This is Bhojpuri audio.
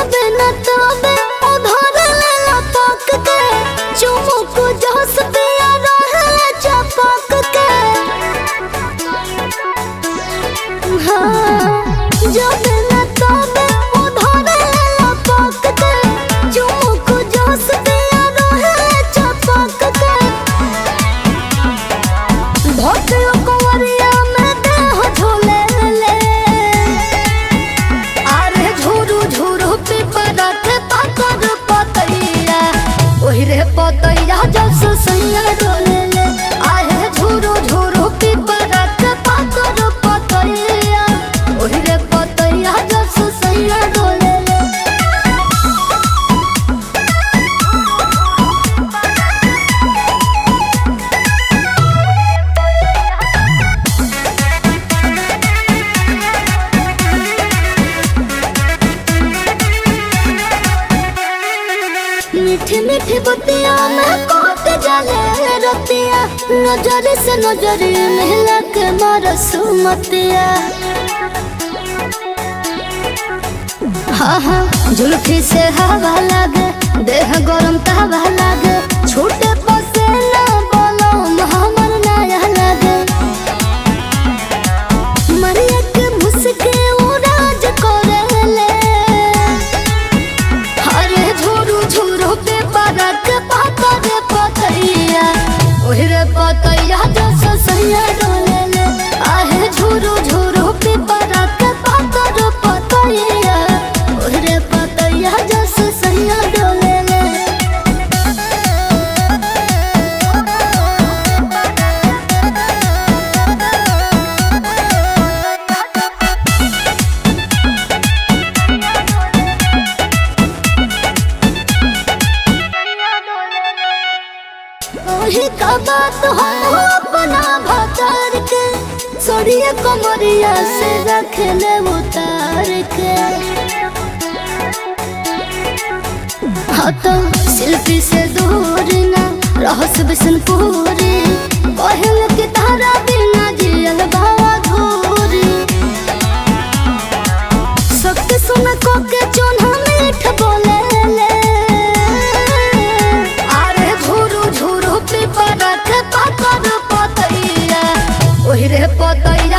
जाबे न तबे उधर लेला पक के चुमुक जस पिया रहे चपक के हाँ जाबे न तबे उधर लेला पक के चुमुक जस पिया रहे चपक के भोटियो कुंवरिया में देह झोले ले अरे झुरु झुरु पिपरा के पातर पतैया ओहि रे पतैया जस सैया डोले ले आहे झुरु झुरु पिपरा के पातर पतैया ओहि रे पतैया जस सैया डोले ले मीठी मीठी बतिया में कोट जाले रतिया नजर से नजर मिला के मारसू मतिया हाँ हाँ जुल्फी से हवा लागे देह गरम तवा लागे छूटे पसेना बोलो हमर नया लागे मरिया के मुस्के उराज करेले हरे झुरु झुरु पे परक पातर पतैया ओहि रे पतैया जस सैया डोले ले आहे झुरु झुरु पे परक पातर पतैया ओहि रे पतैया जस सैया डोले ले ओही का बात हो अपना भतर के सोड़िया कमरिया से रख ले उतार के हाँ तो शिल्पी से दूर ना रहस बिशनपुरी कहल के तारा बिना जियल बाबा धूरी शक्ति सुन को के चोन्हा मीठ बोले ले अरे झुरु झुरु पिपरा के पातर पतैया ओहि रे पतैया